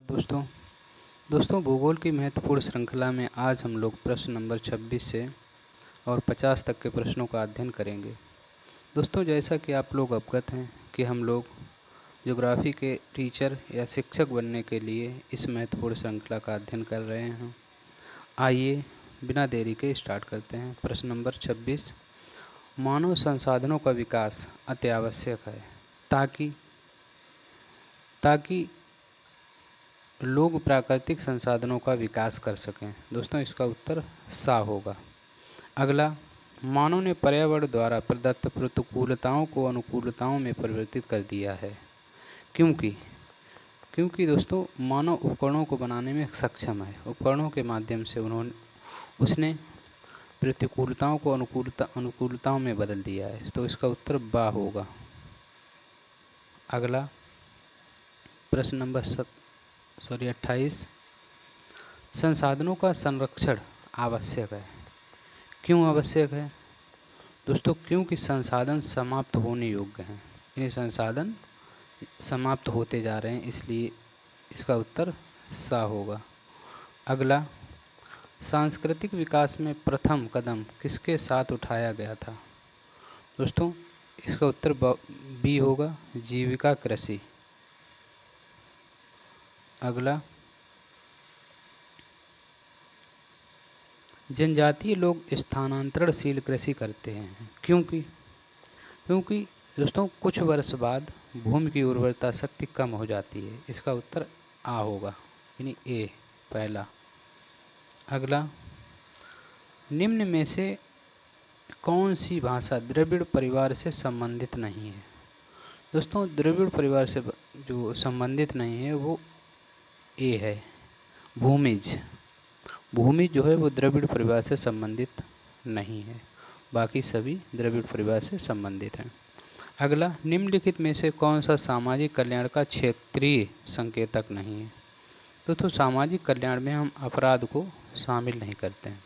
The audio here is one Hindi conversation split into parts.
दोस्तों दोस्तों भूगोल की महत्वपूर्ण श्रृंखला में आज हम लोग प्रश्न नंबर 26 से और 50 तक के प्रश्नों का अध्ययन करेंगे। दोस्तों, जैसा कि आप लोग अवगत हैं कि हम लोग ज्योग्राफी के टीचर या शिक्षक बनने के लिए इस महत्वपूर्ण श्रृंखला का अध्ययन कर रहे हैं। आइए बिना देरी के स्टार्ट करते हैं। प्रश्न नंबर 26, मानव संसाधनों का विकास अत्यावश्यक है ताकि लोग प्राकृतिक संसाधनों का विकास कर सकें। दोस्तों, इसका उत्तर सा होगा। अगला, मानव ने पर्यावरण द्वारा प्रदत्त प्रतिकूलताओं को अनुकूलताओं में परिवर्तित कर दिया है। क्योंकि दोस्तों मानव उपकरणों को बनाने में सक्षम है। उपकरणों के माध्यम से उसने प्रतिकूलताओं को अनुकूलताओं में बदल दिया है। तो इसका उत्तर बा होगा। अगला प्रश्न नंबर 28, संसाधनों का संरक्षण आवश्यक है। क्यों आवश्यक है? दोस्तों, क्योंकि संसाधन समाप्त होने योग्य हैं। यानी संसाधन समाप्त होते जा रहे हैं, इसलिए इसका उत्तर सा होगा। अगला, सांस्कृतिक विकास में प्रथम कदम किसके साथ उठाया गया था? दोस्तों, इसका उत्तर बी होगा, जीविका कृषि। अगला, जनजातीय लोग स्थानांतरणशील कृषि करते हैं। क्योंकि दोस्तों कुछ वर्ष बाद भूमि की उर्वरता शक्ति कम हो जाती है। इसका उत्तर आ होगा, यानी ए पहला। अगला, निम्न में से कौन सी भाषा द्रविड़ परिवार से संबंधित नहीं है? दोस्तों, द्रविड़ परिवार से जो संबंधित नहीं है वो ए है, भूमिज। भूमिज जो है वो द्रविड़ परिवार से संबंधित नहीं है, बाकी सभी द्रविड़ परिवार से संबंधित हैं। अगला, निम्नलिखित में से कौन सा सामाजिक कल्याण का क्षेत्रीय संकेतक नहीं है? तो सामाजिक कल्याण में हम अपराध को शामिल नहीं करते हैं।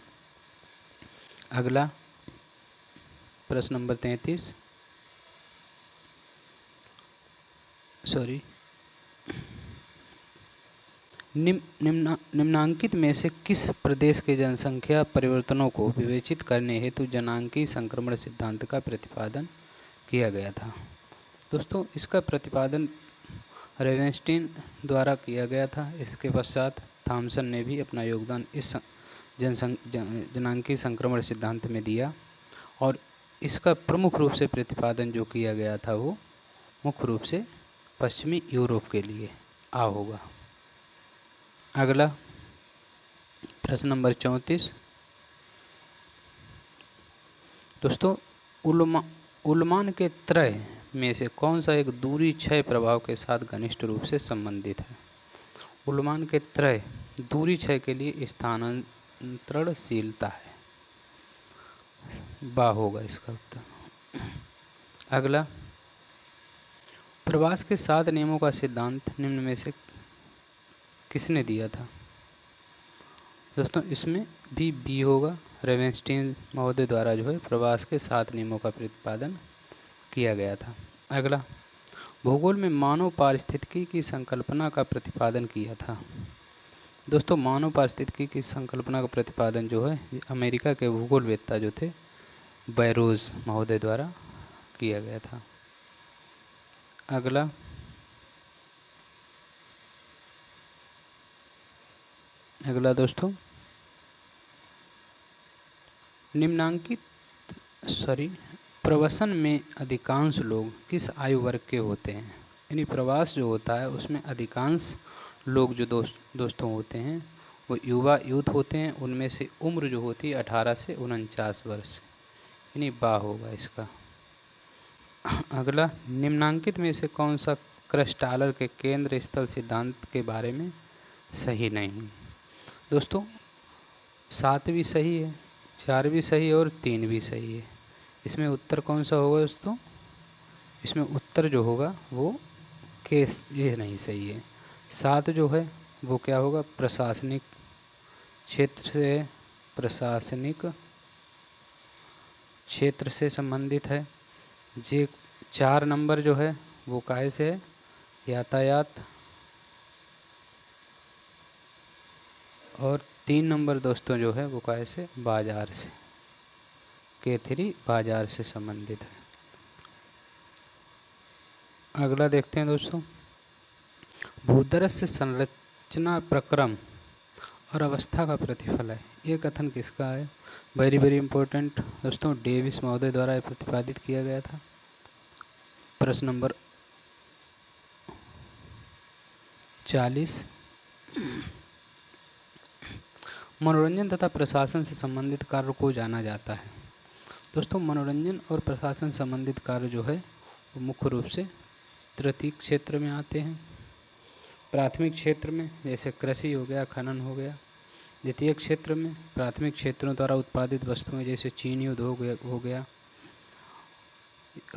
अगला प्रश्न नंबर 33, निम्नांकित में से किस प्रदेश के जनसंख्या परिवर्तनों को विवेचित करने हेतु जनांकीय संक्रमण सिद्धांत का प्रतिपादन किया गया था? दोस्तों, इसका प्रतिपादन रेवेंस्टीन द्वारा किया गया था। इसके पश्चात थॉमसन ने भी अपना योगदान इस जनांकीय संक्रमण सिद्धांत में दिया, और इसका प्रमुख रूप से प्रतिपादन जो किया गया था वो मुख्य रूप से पश्चिमी यूरोप के लिए आ होगा। अगला प्रश्न नंबर 34, दोस्तों उल्मान के त्रय में से कौन सा एक दूरी क्षय प्रभाव के साथ घनिष्ठ रूप से संबंधित है? उल्मान के त्रय दूरी क्षय के लिए स्थानांतरणशीलता है, बा होगा इसका उत्तर। अगला, प्रवास के 7 नियमों का सिद्धांत निम्न में से किसने दिया था? दोस्तों, इसमें भी बी होगा, रेवेंस्टीन महोदय द्वारा जो है प्रवास के 7 नियमों का प्रतिपादन किया गया था। अगला, भूगोल में मानव पारिस्थितिकी की संकल्पना का प्रतिपादन किया था। दोस्तों, मानव पारिस्थितिकी की संकल्पना का प्रतिपादन जो है अमेरिका के भूगोलवेत्ता जो थे बैरोज महोदय द्वारा किया गया था। अगला दोस्तों, प्रवसन में अधिकांश लोग किस आयु वर्ग के होते हैं? यानी प्रवास जो होता है उसमें अधिकांश लोग जो दोस्तों होते हैं वो यूथ होते हैं। उनमें से उम्र जो होती है 18 से 49 वर्ष, यानी बा होगा इसका। अगला, निम्नांकित में से कौन सा क्रस्टालर के केंद्र स्थल सिद्धांत के बारे में सही नहीं? दोस्तों, 7 भी सही है, 4 भी सही है और 3 भी सही है। इसमें उत्तर कौन सा होगा दोस्तों? इसमें उत्तर जो होगा वो केस ये नहीं सही है। 7 जो है वो क्या होगा? प्रशासनिक क्षेत्र से संबंधित है। जे 4 नंबर जो है वो काहे से है? यातायात और 3 नंबर दोस्तों जो है वो कैसे, बाजार से। K3 बाजार से संबंधित है। अगला देखते हैं दोस्तों, भूदृश्य संरचना प्रक्रम और अवस्था का प्रतिफल है। ये कथन किसका है? वेरी वेरी इंपॉर्टेंट दोस्तों, डेविस महोदय द्वारा प्रतिपादित किया गया था। प्रश्न नंबर 40, मनोरंजन तथा प्रशासन से संबंधित कार्य को जाना जाता है। दोस्तों मनोरंजन और प्रशासन संबंधित कार्य जो है वो मुख्य रूप से तृतीय क्षेत्र में आते हैं। प्राथमिक क्षेत्र में जैसे कृषि हो गया, खनन हो गया। द्वितीय क्षेत्र में प्राथमिक क्षेत्रों द्वारा उत्पादित वस्तुएं जैसे चीनी उद्योग हो गया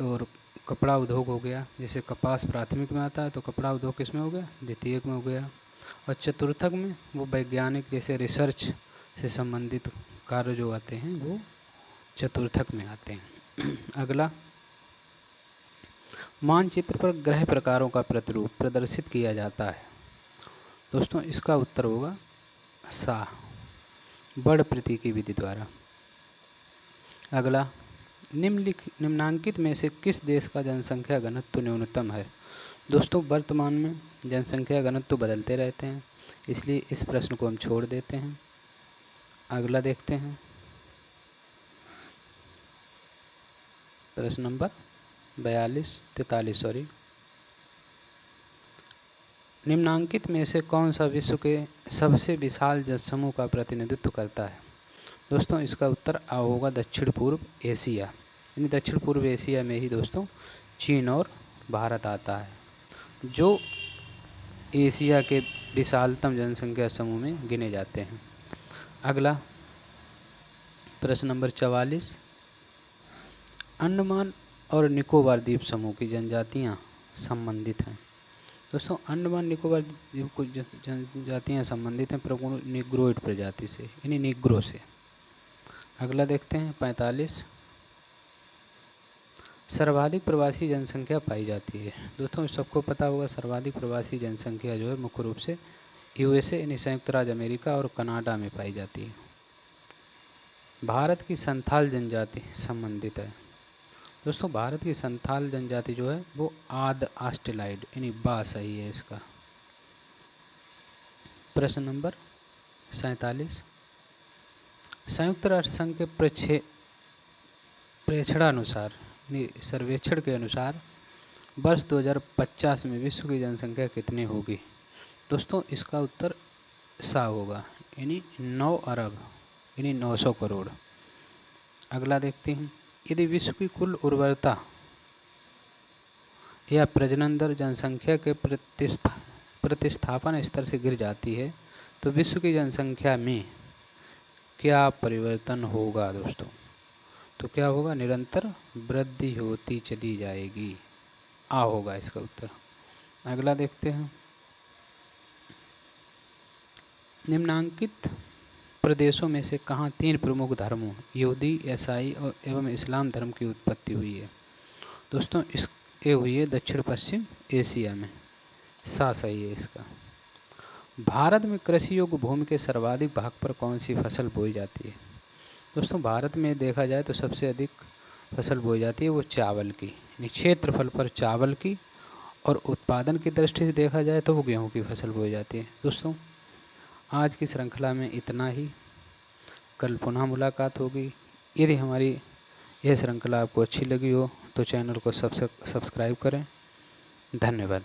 और कपड़ा उद्योग हो गया। जैसे कपास प्राथमिक में आता है तो कपड़ा उद्योग किस में हो गया, द्वितीयक में हो गया। और चतुर्थक में वो वैज्ञानिक जैसे रिसर्च से संबंधित कार्य जो आते हैं वो चतुर्थक में आते हैं। अगला, मानचित्र पर ग्रह प्रकारों का प्रतिरूप प्रदर्शित किया जाता है। दोस्तों इसका उत्तर होगा सा, बड़ प्रतीकी विधि द्वारा। अगला, निम्नांकित में से किस देश का जनसंख्या घनत्व न्यूनतम है? दोस्तों वर्तमान में जनसंख्या घनत्व बदलते रहते हैं, इसलिए इस प्रश्न को हम छोड़ देते हैं। अगला देखते हैं, प्रश्न नंबर 43 सॉरी। निम्नांकित में से कौन सा विश्व के सबसे विशाल जनसमूह का प्रतिनिधित्व करता है? दोस्तों इसका उत्तर आ होगा दक्षिण पूर्व एशिया। यानी दक्षिण पूर्व एशिया में ही दोस्तों चीन और भारत आता है, जो एशिया के विशालतम जनसंख्या समूह में गिने जाते हैं। अगला, प्रश्न नंबर 44, अंडमान और निकोबार द्वीप समूह की जनजातियां संबंधित हैं। दोस्तों अंडमान निकोबार द्वीप को जनजातियां संबंधित हैं प्रमुख निग्रोइड प्रजाति से, यानी निग्रो से। अगला देखते हैं 45, सर्वाधिक प्रवासी जनसंख्या पाई जाती है। दोस्तों सबको पता होगा सर्वाधिक प्रवासी जनसंख्या जो है मुख्य रूप से यूएसए यानी संयुक्त राज्य अमेरिका और कनाडा में पाई जाती है। भारत की संथाल जनजाति संबंधित है। दोस्तों भारत की संथाल जनजाति जो है वो आद ऑस्ट्रेलाइड यानी बा सही है इसका। प्रश्न नंबर 47, संयुक्त राष्ट्र संघ के प्रेक्षणानुसार सर्वेक्षण के अनुसार वर्ष 2050 में विश्व की जनसंख्या कितनी होगी? दोस्तों इसका उत्तर सा होगा, यानी 9 अरब यानी 900 करोड़। अगला देखते हैं, यदि विश्व की कुल उर्वरता या प्रजनन दर जनसंख्या के प्रतिस्थापन स्तर से गिर जाती है तो विश्व की जनसंख्या में क्या परिवर्तन होगा? दोस्तों तो क्या होगा, निरंतर वृद्धि होती चली जाएगी। आ होगा इसका उत्तर। अगला देखते हैं, निम्नांकित प्रदेशों में से कहाँ 3 प्रमुख धर्मों यहूदी, ईसाई और एवं इस्लाम धर्म की उत्पत्ति हुई है? दोस्तों ये हुई है दक्षिण पश्चिम एशिया में। सा सही है इसका। भारत में कृषि योग्य भूमि के सर्वाधिक भाग पर कौन सी फसल बोई जाती है? दोस्तों भारत में देखा जाए तो सबसे अधिक फसल बोई जाती है वो चावल की, यानी क्षेत्रफल पर चावल की, और उत्पादन की दृष्टि से देखा जाए तो वो गेहूं की फसल बोई जाती है। दोस्तों आज की श्रृंखला में इतना ही, कल पुनः मुलाकात होगी। यदि हमारी यह श्रृंखला आपको अच्छी लगी हो तो चैनल को सब्सक्राइब करें। धन्यवाद।